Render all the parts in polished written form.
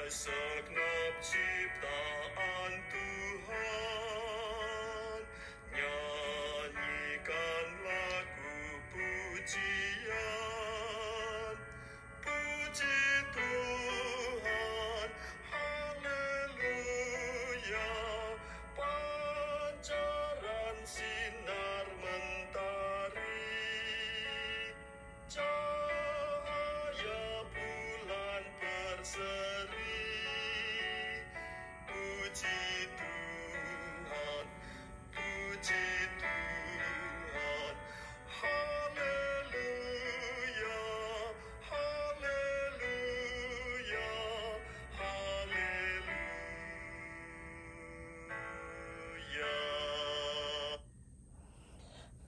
Segenap ciptaan Tuhan, nyanyikan lagu pujian. Puji Tuhan, haleluya. Pancaran sinar mentari, cahaya bulan berseri. Puji Tuhan, puji Tuhan, haleluya, haleluya, haleluya.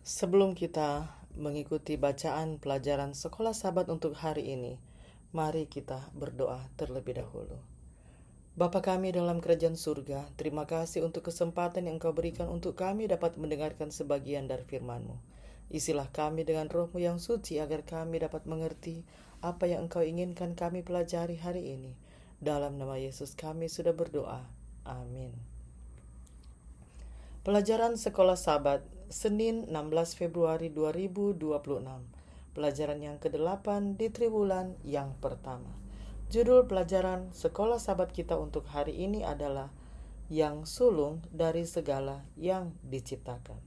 Sebelum kita mengikuti bacaan pelajaran Sekolah Sabat untuk hari ini, mari kita berdoa terlebih dahulu. Bapa kami dalam kerajaan surga, terima kasih untuk kesempatan yang Engkau berikan untuk kami dapat mendengarkan sebagian dari firman-Mu. Isilah kami dengan Roh-Mu yang suci agar kami dapat mengerti apa yang Engkau inginkan kami pelajari hari ini. Dalam nama Yesus kami sudah berdoa. Amin. Pelajaran Sekolah Sabat, Senin 16 Februari 2026. Pelajaran yang ke-8 di triwulan yang pertama. Judul pelajaran Sekolah Sabat kita untuk hari ini adalah Yang Sulung dari Segala yang Diciptakan.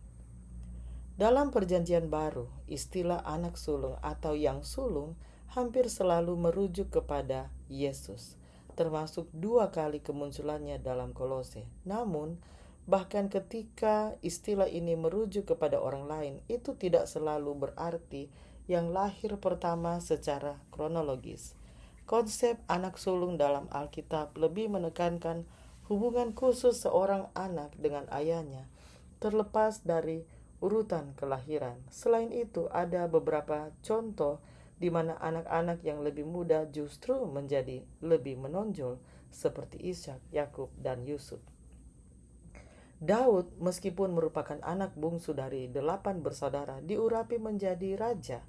Dalam Perjanjian Baru, istilah anak sulung atau yang sulung hampir selalu merujuk kepada Yesus, termasuk 2 kali kemunculannya dalam Kolose. Namun, bahkan ketika istilah ini merujuk kepada orang lain, itu tidak selalu berarti yang lahir pertama secara kronologis. Konsep anak sulung dalam Alkitab lebih menekankan hubungan khusus seorang anak dengan ayahnya, terlepas dari urutan kelahiran. Selain itu, ada beberapa contoh di mana anak-anak yang lebih muda justru menjadi lebih menonjol, seperti Ishak, Yakub, dan Yusuf. Daud, meskipun merupakan anak bungsu dari 8 bersaudara, diurapi menjadi raja.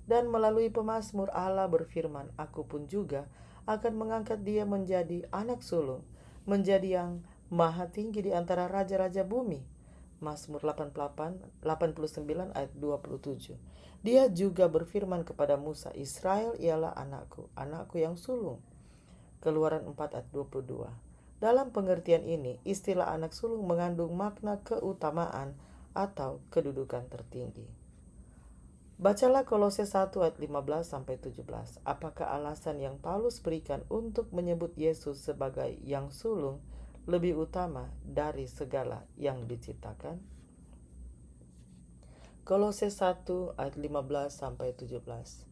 Dan melalui pemazmur Allah berfirman, "Aku pun juga akan mengangkat dia menjadi anak sulung, menjadi yang maha tinggi di antara raja-raja bumi." Mazmur 89 ayat 27. Dia juga berfirman kepada Musa, "Israel ialah anakku, anakku yang sulung." Keluaran 4 ayat 22. Dalam pengertian ini, istilah anak sulung mengandung makna keutamaan atau kedudukan tertinggi. Bacalah Kolose 1 ayat 15-17. Apakah alasan yang Paulus berikan untuk menyebut Yesus sebagai yang sulung lebih utama dari segala yang diciptakan? Kolose 1 ayat 15-17.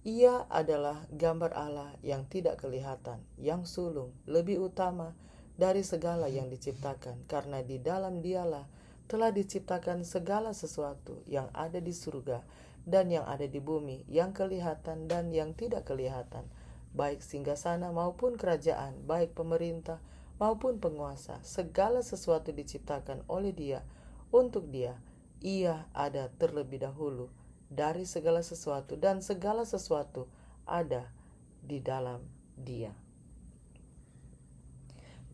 Ia adalah gambar Allah yang tidak kelihatan, yang sulung, lebih utama dari segala yang diciptakan, karena di dalam Dialah telah diciptakan segala sesuatu yang ada di surga dan yang ada di bumi, yang kelihatan dan yang tidak kelihatan, baik singgasana maupun kerajaan, baik pemerintah maupun penguasa. Segala sesuatu diciptakan oleh Dia, untuk Dia. Ia ada terlebih dahulu dari segala sesuatu, dan segala sesuatu ada di dalam Dia.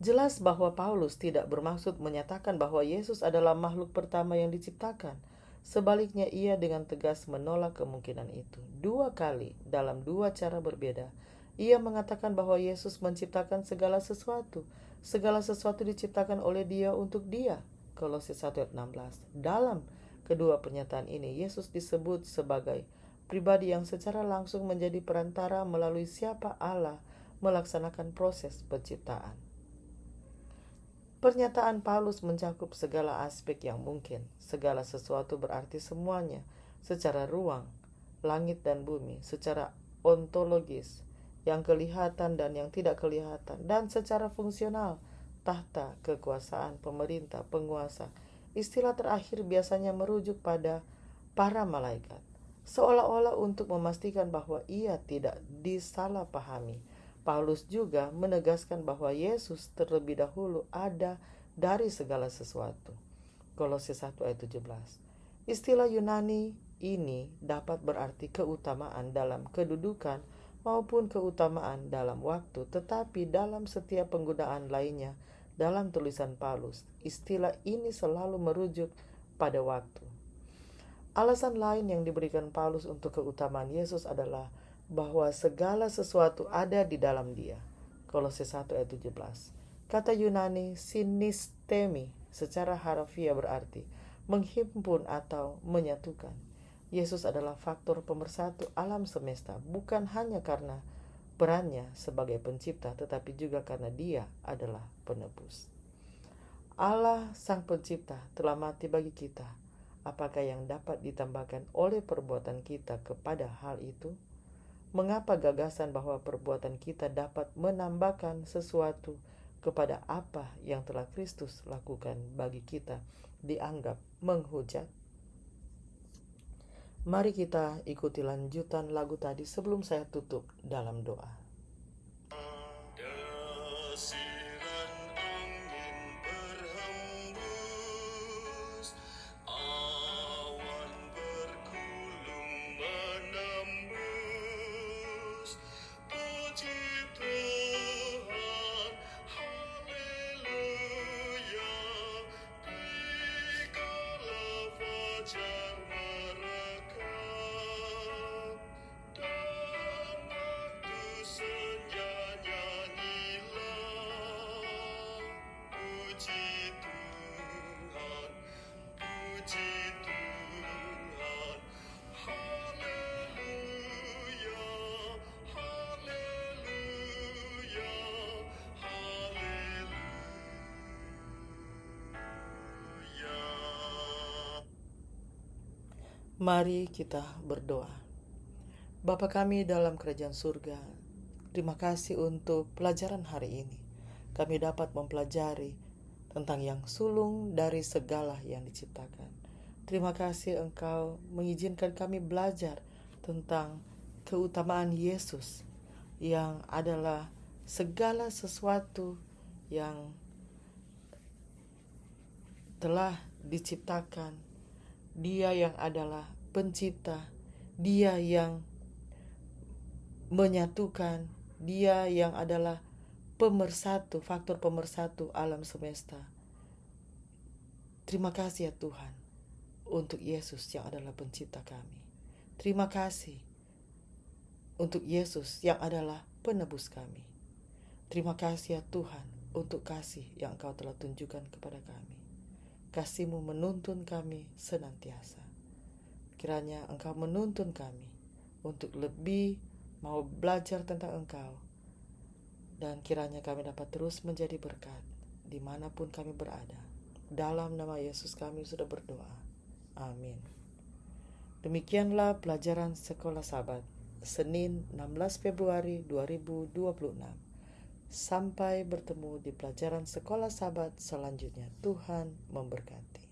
Jelas bahwa Paulus tidak bermaksud menyatakan bahwa Yesus adalah makhluk pertama yang diciptakan. Sebaliknya, ia dengan tegas menolak kemungkinan itu. 2 kali dalam 2 cara berbeda, ia mengatakan bahwa Yesus menciptakan segala sesuatu. Segala sesuatu diciptakan oleh Dia untuk Dia. Kolose 1 ayat 16. Dalam kedua pernyataan ini, Yesus disebut sebagai pribadi yang secara langsung menjadi perantara melalui siapa Allah melaksanakan proses penciptaan. Pernyataan Paulus mencakup segala aspek yang mungkin. Segala sesuatu berarti semuanya, secara ruang, langit dan bumi, secara ontologis, yang kelihatan dan yang tidak kelihatan, dan secara fungsional, tahta, kekuasaan, pemerintah, penguasa. Istilah terakhir biasanya merujuk pada para malaikat, seolah-olah untuk memastikan bahwa ia tidak disalahpahami. Paulus juga menegaskan bahwa Yesus terlebih dahulu ada dari segala sesuatu. Kolose 1 ayat 17. Istilah Yunani ini dapat berarti keutamaan dalam kedudukan maupun keutamaan dalam waktu, tetapi dalam setiap penggunaan lainnya dalam tulisan Paulus, istilah ini selalu merujuk pada waktu. Alasan lain yang diberikan Paulus untuk keutamaan Yesus adalah bahwa segala sesuatu ada di dalam Dia. Kolose 1 ayat 17. Kata Yunani sinistemi secara harfiah berarti menghimpun atau menyatukan. Yesus adalah faktor pemersatu alam semesta, bukan hanya karena perannya sebagai pencipta, tetapi juga karena Dia adalah penebus. Allah Sang Pencipta telah mati bagi kita. Apakah yang dapat ditambahkan oleh perbuatan kita kepada hal itu? Mengapa gagasan bahwa perbuatan kita dapat menambahkan sesuatu kepada apa yang telah Kristus lakukan bagi kita dianggap menghujat? Mari kita ikuti lanjutan lagu tadi sebelum saya tutup dalam doa. Desiran angin berhembus, awan bergulung menembus. Puji Tuhan, haleluya, dikala fajar merekam dan waktu senja nyanyilah. Puji Tuhan, puji Tuhan, haleluya, haleluya, haleluya. Mari kita berdoa. Bapa kami dalam kerajaan surga, terima kasih untuk pelajaran hari ini. Kami dapat mempelajari tentang yang sulung dari segala yang diciptakan. Terima kasih Engkau mengizinkan kami belajar tentang keutamaan Yesus yang adalah segala sesuatu yang telah diciptakan. Dia yang adalah pencipta, Dia yang menyatukan, Dia yang adalah pemersatu, faktor pemersatu alam semesta. Terima kasih ya Tuhan untuk Yesus yang adalah pencipta kami. Terima kasih untuk Yesus yang adalah penebus kami. Terima kasih ya Tuhan untuk kasih yang Engkau telah tunjukkan kepada kami. Kasih-Mu menuntun kami senantiasa. Kiranya Engkau menuntun kami untuk lebih mau belajar tentang Engkau. Dan kiranya kami dapat terus menjadi berkat dimanapun kami berada. Dalam nama Yesus kami sudah berdoa. Amin. Demikianlah pelajaran Sekolah Sabat Senin 16 Februari 2026. Sampai bertemu di pelajaran Sekolah Sabat selanjutnya. Tuhan memberkati.